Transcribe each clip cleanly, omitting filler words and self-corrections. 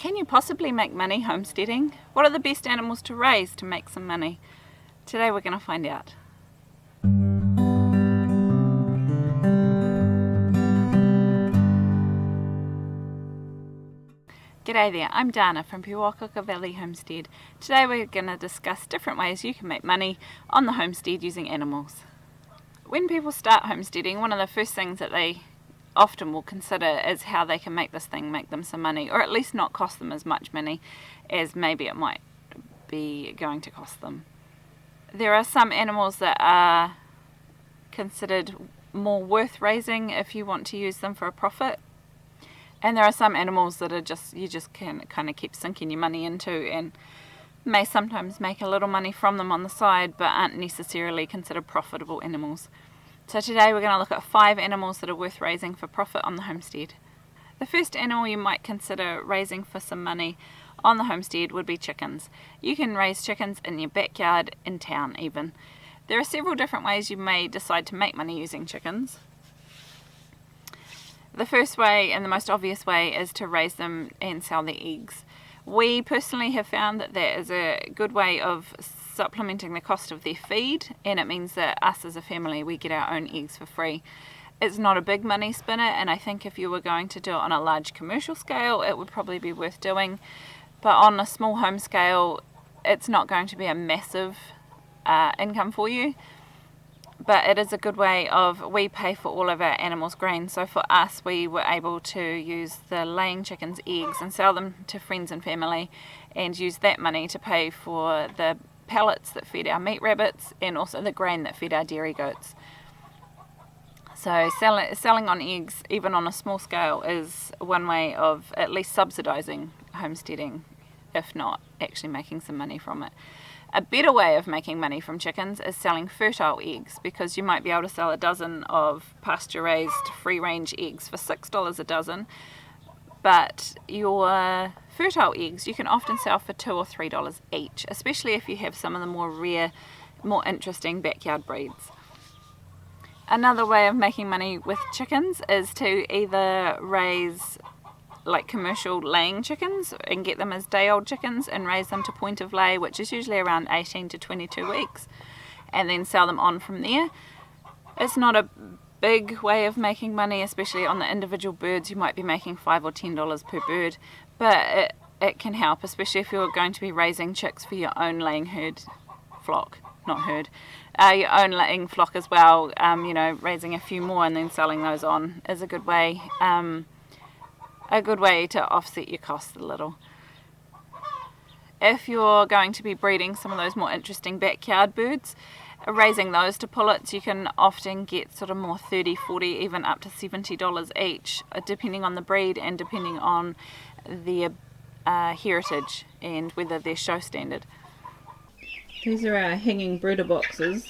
Can you possibly make money homesteading? What are the best animals to raise to make some money? Today we're going to find out. G'day there, I'm Dana from Pewakaka Valley Homestead. Today we're going to discuss different ways you can make money on the homestead using animals. When people start homesteading, one of the first things that they often will consider is how they can make this thing make them some money, or at least not cost them as much money as maybe it might be going to cost them. There are some animals that are considered more worth raising if you want to use them for a profit. And there are some animals that are you just can kind of keep sinking your money into and may sometimes make a little money from them on the side, but aren't necessarily considered profitable animals. So today we're going to look at 5 animals that are worth raising for profit on the homestead. The first animal you might consider raising for some money on the homestead would be chickens. You can raise chickens in your backyard, in town even. There are several different ways you may decide to make money using chickens. The first way and the most obvious way is to raise them and sell their eggs. We personally have found that that is a good way of supplementing the cost of their feed, and it means that us as a family, we get our own eggs for free. It's not a big money spinner, and I think if you were going to do it on a large commercial scale, it would probably be worth doing. But on a small home scale, it's not going to be a massive income for you. But it is a good way we pay for all of our animals' grain. So for us, we were able to use the laying chickens' eggs and sell them to friends and family, and use that money to pay for the pellets that feed our meat rabbits and also the grain that feed our dairy goats. So selling on eggs, even on a small scale, is one way of at least subsidising homesteading, if not actually making some money from it. A better way of making money from chickens is selling fertile eggs, because you might be able to sell a dozen of pasture-raised free-range eggs for $6 a dozen, but your fertile eggs you can often sell for $2 or $3 each, especially if you have some of the more rare, more interesting backyard breeds. Another way of making money with chickens is to either raise like commercial laying chickens and get them as day-old chickens and raise them to point of lay, which is usually around 18 to 22 weeks, and then sell them on from there. It's not a big way of making money, especially on the individual birds. You might be making $5 or $10 per bird, but it can help, especially if you're going to be raising chicks for your own laying flock, your own laying flock as well. Raising a few more and then selling those on is a good way to offset your costs a little. If you're going to be breeding some of those more interesting backyard birds, raising those to pullets, you can often get sort of more $30, $40, even up to $70 each, depending on the breed and depending on their heritage and whether they're show standard. These are our hanging brooder boxes,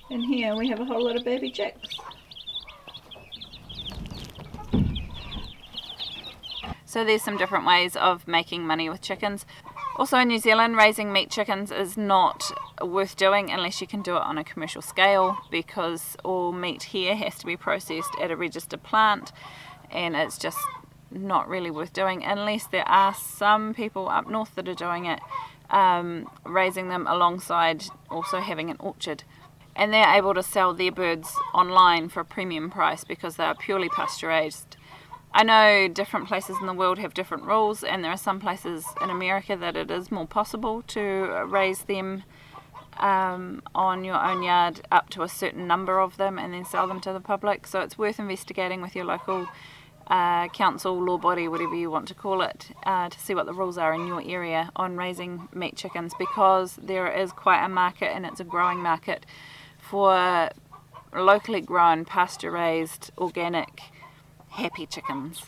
and here we have a whole lot of baby chicks. So there's some different ways of making money with chickens. Also in New Zealand, raising meat chickens is not worth doing unless you can do it on a commercial scale, because all meat here has to be processed at a registered plant, and it's just not really worth doing unless there are some people up north that are doing it, raising them alongside also having an orchard. And they're able to sell their birds online for a premium price because they are purely pasture-raised. I know different places in the world have different rules, and there are some places in America that it is more possible to raise them on your own yard, up to a certain number of them, and then sell them to the public. So it's worth investigating with your local council, law body, whatever you want to call it, to see what the rules are in your area on raising meat chickens, because there is quite a market, and it's a growing market, for locally grown, pasture-raised, organic, happy chickens.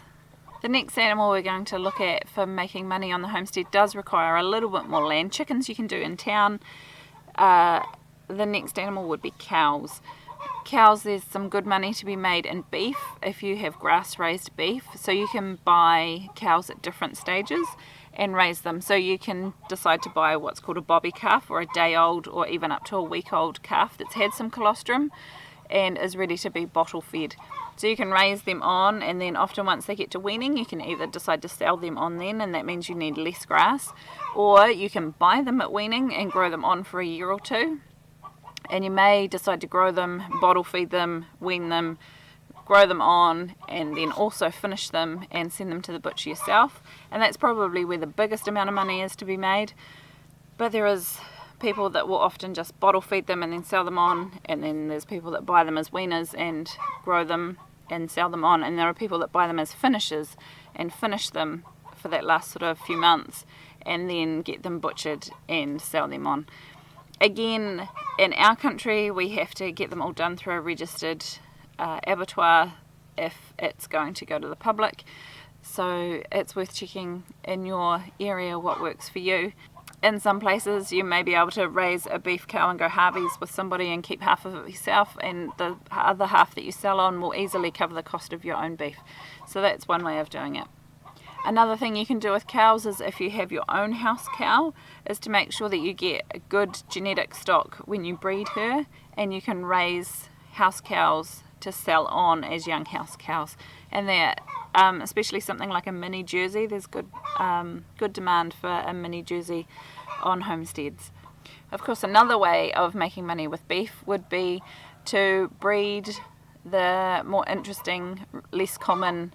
The next animal we're going to look at for making money on the homestead does require a little bit more land. Chickens you can do in town. The next animal would be cows. Cows, there's some good money to be made in beef if you have grass-raised beef. So you can buy cows at different stages and raise them. So you can decide to buy what's called a bobby calf, or a day-old, or even up to a week-old calf that's had some colostrum and is ready to be bottle-fed. So you can raise them on, and then often once they get to weaning, you can either decide to sell them on then, and that means you need less grass, or you can buy them at weaning and grow them on for a year or two. And you may decide to grow them, bottle feed them, wean them, grow them on, and then also finish them and send them to the butcher yourself. And that's probably where the biggest amount of money is to be made. But there is people that will often just bottle feed them and then sell them on, and then there's people that buy them as weaners and grow them and sell them on, and there are people that buy them as finishers and finish them for that last sort of few months and then get them butchered and sell them on. Again, in our country we have to get them all done through a registered abattoir if it's going to go to the public, so it's worth checking in your area what works for you. In some places you may be able to raise a beef cow and go halvies with somebody and keep half of it yourself, and the other half that you sell on will easily cover the cost of your own beef. So that's one way of doing it. Another thing you can do with cows is, if you have your own house cow, is to make sure that you get a good genetic stock when you breed her, and you can raise house cows to sell on as young house cows. And they're especially something like a mini Jersey, there's good demand for a mini Jersey on homesteads. Of course, another way of making money with beef would be to breed the more interesting, less common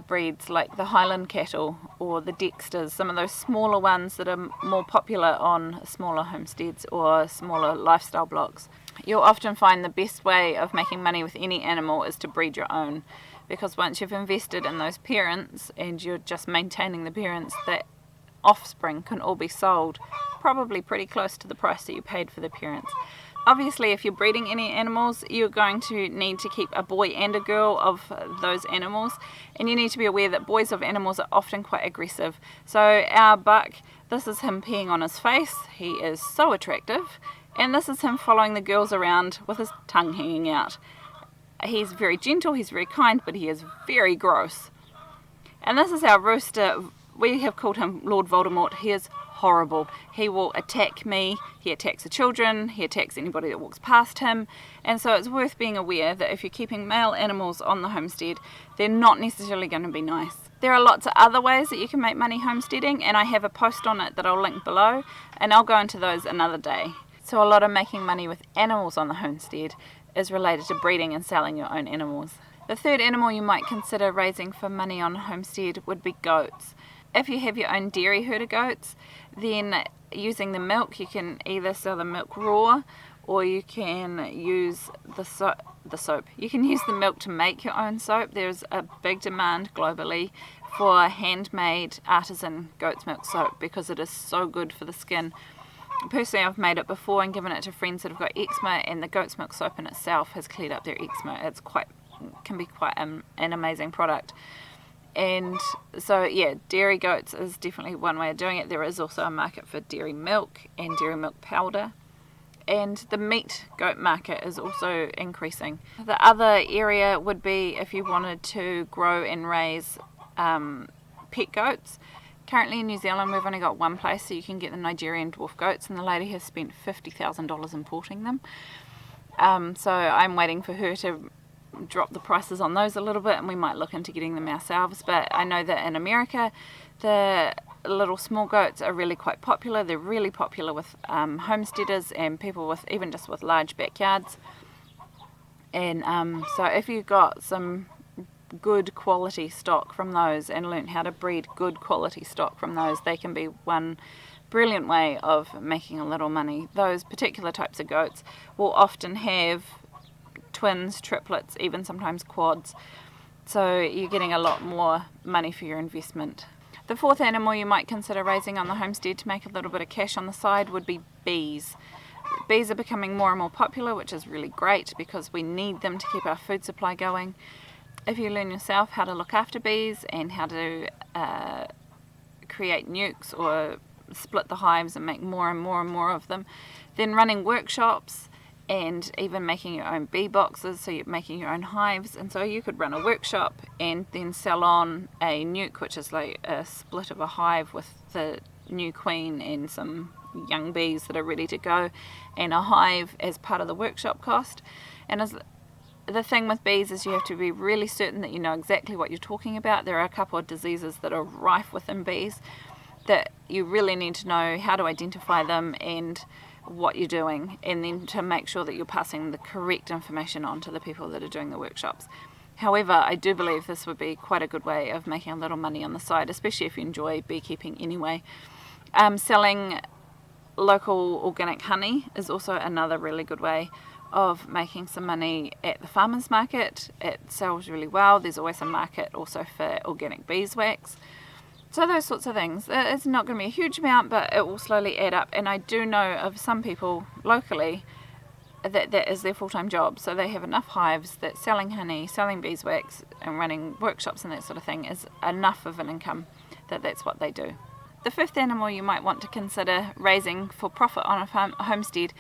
breeds like the Highland cattle or the Dexters, some of those smaller ones that are more popular on smaller homesteads or smaller lifestyle blocks. You'll often find the best way of making money with any animal is to breed your own, because once you've invested in those parents and you're just maintaining the parents, the offspring can all be sold probably pretty close to the price that you paid for the parents. Obviously, if you're breeding any animals, you're going to need to keep a boy and a girl of those animals, and you need to be aware that boys of animals are often quite aggressive. So our buck, this is him peeing on his face, he is so attractive, and this is him following the girls around with his tongue hanging out. He's very gentle, he's very kind, but he is very gross. And this is our rooster. We have called him Lord Voldemort. He is horrible. He will attack me, he attacks the children, he attacks anybody that walks past him. And so it's worth being aware that if you're keeping male animals on the homestead, they're not necessarily going to be nice. There are lots of other ways that you can make money homesteading, and I have a post on it that I'll link below, and I'll go into those another day. So a lot of making money with animals on the homestead is related to breeding and selling your own animals. The third animal you might consider raising for money on a homestead would be goats. If you have your own dairy herd of goats, then using the milk, you can either sell the milk raw, or you can use the soap. You can use the milk to make your own soap. There's a big demand globally for handmade artisan goat's milk soap because it is so good for the skin. Personally, I've made it before and given it to friends that have got eczema, and the goat's milk soap in itself has cleared up their eczema. It can be quite an amazing product. And so yeah, dairy goats is definitely one way of doing it. There is also a market for dairy milk and dairy milk powder, and the meat goat market is also increasing. The other area would be if you wanted to grow and raise pet goats. Currently in New Zealand we've only got one place, so you can get the Nigerian dwarf goats, and the lady has spent $50,000 importing them. So I'm waiting for her to drop the prices on those a little bit, and we might look into getting them ourselves. But I know that in America the little small goats are really quite popular. They're really popular with homesteaders and people with even just with large backyards. And so if you got some good quality stock from those and learn how to breed good quality stock from those, they can be one brilliant way of making a little money. Those particular types of goats will often have twins, triplets, even sometimes quads, so you're getting a lot more money for your investment. The fourth animal you might consider raising on the homestead to make a little bit of cash on the side would be bees. Bees are becoming more and more popular, which is really great because we need them to keep our food supply going. If you learn yourself how to look after bees and how to create nukes or split the hives and make more and more and more of them, then running workshops and even making your own bee boxes, so you're making your own hives. And so you could run a workshop and then sell on a nuke, which is like a split of a hive with the new queen and some young bees that are ready to go, and a hive as part of the workshop cost. And the thing with bees is you have to be really certain that you know exactly what you're talking about. There are a couple of diseases that are rife within bees that you really need to know how to identify them and what you're doing, and then to make sure that you're passing the correct information on to the people that are doing the workshops. However, I do believe this would be quite a good way of making a little money on the side, especially if you enjoy beekeeping anyway. Selling local organic honey is also another really good way of making some money at the farmers market. It sells really well. There's always a market also for organic beeswax. So those sorts of things. It's not going to be a huge amount, but it will slowly add up. And I do know of some people locally that is their full-time job. So they have enough hives that selling honey, selling beeswax and running workshops and that sort of thing is enough of an income that that's what they do. The fifth animal you might want to consider raising for profit on a homestead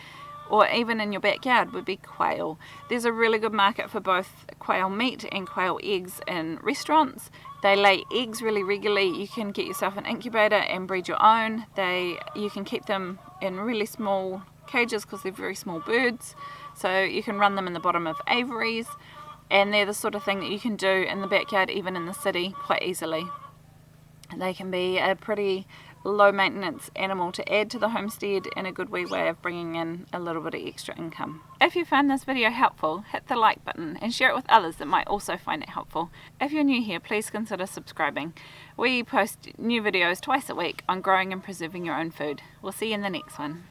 or even in your backyard would be quail. There's a really good market for both quail meat and quail eggs in restaurants. They lay eggs really regularly. You can get yourself an incubator and breed your own. You can keep them in really small cages because they're very small birds. So you can run them in the bottom of aviaries, and they're the sort of thing that you can do in the backyard, even in the city, quite easily. They can be a pretty low maintenance animal to add to the homestead and a good wee way of bringing in a little bit of extra income. If you found this video helpful, hit the like button and share it with others that might also find it helpful. If you're new here, please consider subscribing. We post new videos twice a week on growing and preserving your own food. We'll see you in the next one.